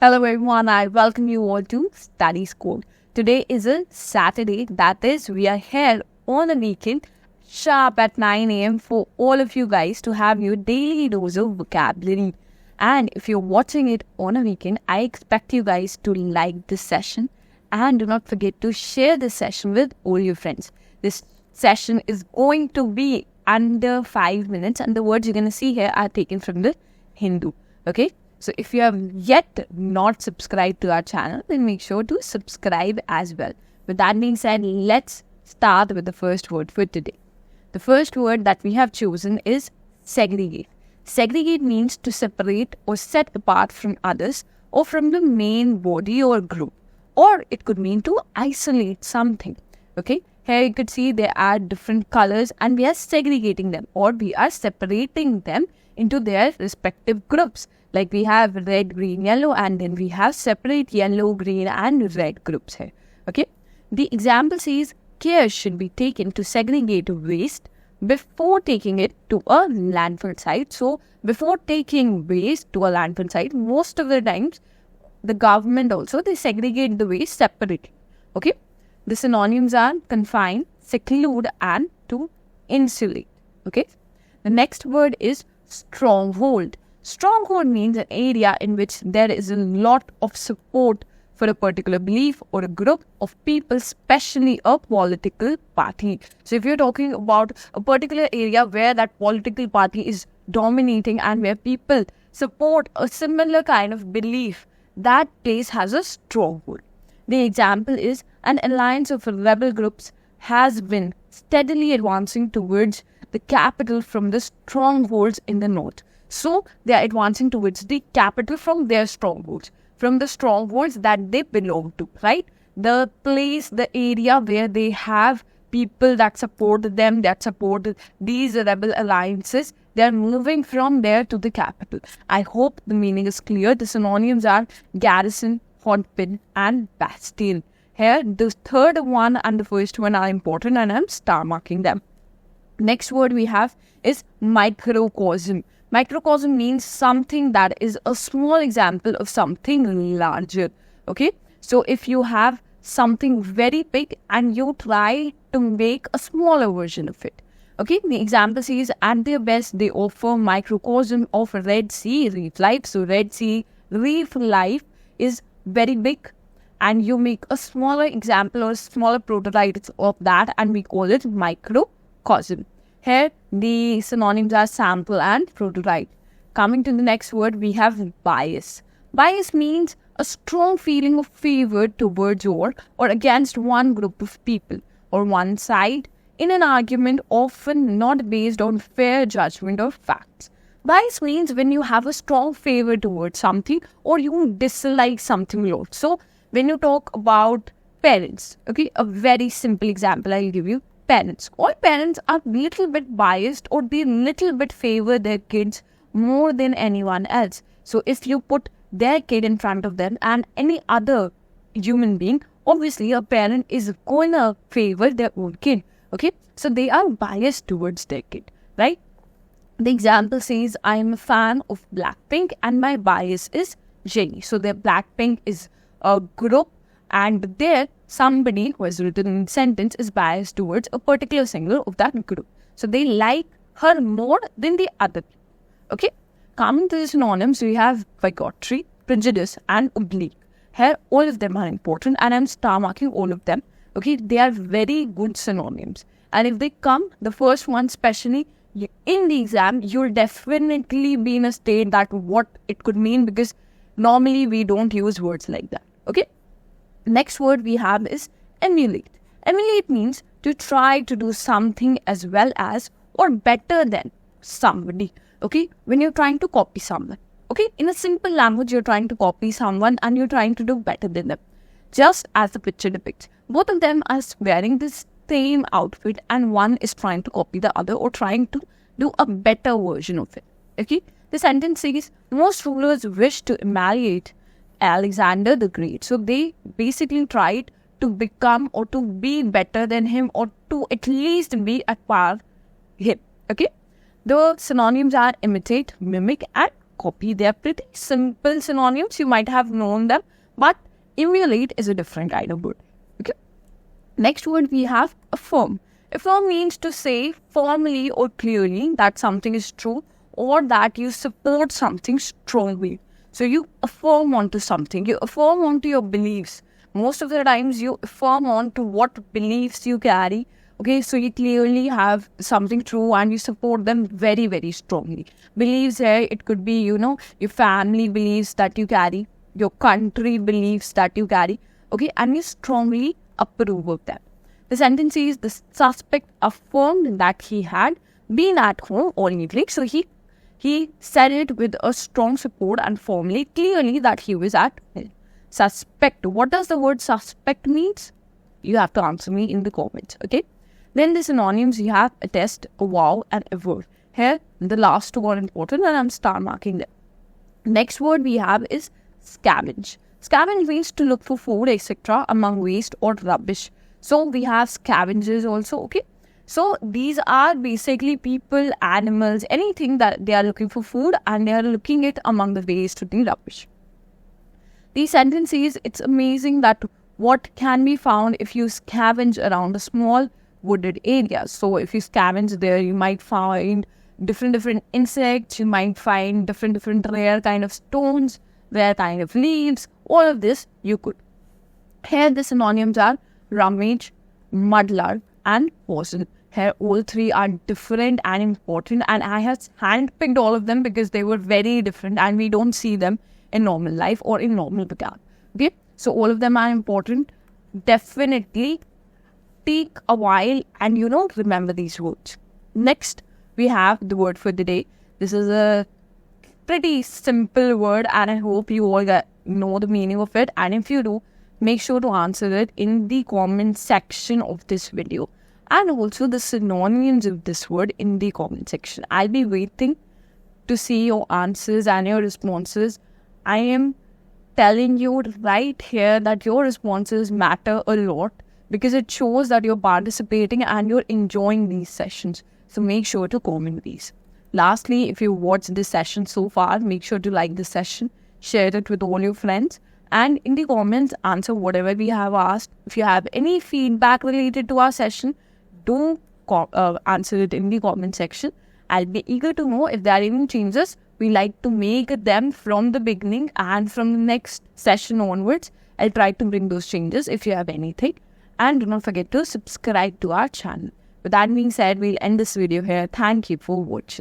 Hello everyone, I welcome you all to Study School. Today is a Saturday, that is, we are here on a weekend sharp at 9 a.m. for all of you guys to have your daily dose of vocabulary. And if you're watching it on a weekend, I expect you guys to like this session and do not forget to share this session with all your friends. This session is going to be under 5 minutes and the words you're going to see here are taken from the Hindu. Okay? So if you have yet not subscribed to our channel, then make sure to subscribe as well. With that being said, let's start with the first word for today. The first word that we have chosen is segregate. Segregate means to separate or set apart from others or from the main body or group. Or it could mean to isolate something. Okay, here you could see there are different colors and we are segregating them or we are separating them into their respective groups. Like we have red, green, yellow, and then we have separate yellow, green, and red groups here. Okay. The example says care should be taken to segregate waste before taking it to a landfill site. So before taking waste to a landfill site, most of the times the government also they segregate the waste separately. Okay. The synonyms are confine, seclude, and to insulate. Okay. The next word is stronghold. Stronghold means an area in which there is a lot of support for a particular belief or a group of people, especially a political party. So if you're talking about a particular area where that political party is dominating and where people support a similar kind of belief, that place has a stronghold. The example is an alliance of rebel groups has been steadily advancing towards the capital from the strongholds in the north. So, they are advancing towards the capital from their strongholds, from the strongholds that they belong to, right? The place, the area where they have people that support them, that support these rebel alliances, they are moving from there to the capital. I hope the meaning is clear. The synonyms are garrison, hotbed, and bastion. Here, the third one and the first one are important and I'm star marking them. Next word we have is microcosm. Microcosm means something that is a small example of something larger. Okay. So if you have something very big and you try to make a smaller version of it. Okay. The example says at their best they offer microcosm of Red Sea reef life. So Red Sea reef life is very big and you make a smaller example or smaller prototype of that and we call it microcosm. Here, the synonyms are sample and prototype. Coming to the next word, we have bias. Bias means a strong feeling of favor towards or against one group of people or one side in an argument often not based on fair judgment or facts. Bias means when you have a strong favor towards something or you dislike something a lot. So, when you talk about parents, okay, a very simple example I'll give you. Parents. All parents are little bit biased or they little bit favor their kids more than anyone else. So if you put their kid in front of them and any other human being, obviously a parent is going to favor their own kid. Okay. So they are biased towards their kid, right? The example says, I am a fan of Blackpink and my bias is Jennie. So their Blackpink is a group and there somebody who has written in sentence is biased towards a particular singer of that group. So they like her more than the other. Okay. Coming to the synonyms, we have bigotry, prejudice, and oblique. Here, all of them are important and I'm star marking all of them. Okay. They are very good synonyms. And if they come, the first one especially, in the exam, you'll definitely be in a state that what it could mean because normally we don't use words like that. Okay. Next word we have is emulate. Emulate means to try to do something as well as or better than somebody. Okay. When you're trying to copy someone. Okay. In a simple language, you're trying to copy someone and you're trying to do better than them. Just as the picture depicts. Both of them are wearing this same outfit and one is trying to copy the other or trying to do a better version of it. Okay. The sentence says, most rulers wish to emulate Alexander the Great. So they basically tried to become or to be better than him or to at least be at par him. Okay. The synonyms are imitate, mimic, and copy. They are pretty simple synonyms. You might have known them, but emulate is a different kind of word. Okay. Next word we have affirm. Affirm means to say formally or clearly that something is true or that you support something strongly. So you affirm onto something. You affirm onto your beliefs. Most of the times you affirm onto what beliefs you carry. Okay, so you clearly have something true and you support them very, very strongly. Beliefs here, it could be, your family beliefs that you carry, your country beliefs that you carry. Okay, and you strongly approve of them. The sentence is, the suspect affirmed that he had been at home all evening. So he said it with a strong support and firmly, clearly that he was at home. Suspect. What does the word suspect means? You have to answer me in the comments. Okay. Then the synonyms you have attest, avow, and aver. Here, the last two are important and I'm star marking them. Next word we have is scavenge. Scavenge means to look for food, etc. among waste or rubbish. So we have scavengers also, okay. So these are basically people, animals, anything that they are looking for food and they are looking it among the waste or the rubbish. These sentences, it's amazing that what can be found if you scavenge around a small wooded area. So if you scavenge there, you might find different insects, you might find different rare kind of stones, rare kind of leaves, all of this you could. Here the synonyms are rummage, mudlark, and fossil. Here all three are different and important, and I have handpicked all of them because they were very different and we don't see them in normal life or in normal vocab. Okay, so all of them are important. Definitely take a while and remember these words. Next we have the word for the day. This is a pretty simple word and I hope you all know the meaning of it, and if you do, make sure to answer it in the comment section of this video, and also the synonyms of this word in the comment section. I'll be waiting to see your answers and your responses. I am telling you right here that your responses matter a lot because it shows that you're participating and you're enjoying these sessions. So make sure to comment these. Lastly, if you watched this session so far, make sure to like this session, share it with all your friends, and in the comments, answer whatever we have asked. If you have any feedback related to our session, do answer it in the comment section. I'll be eager to know if there are any changes. We like to make them from the beginning, and from the next session onwards, I'll try to bring those changes if you have anything. And do not forget to subscribe to our channel. With that being said, we'll end this video here. Thank you for watching.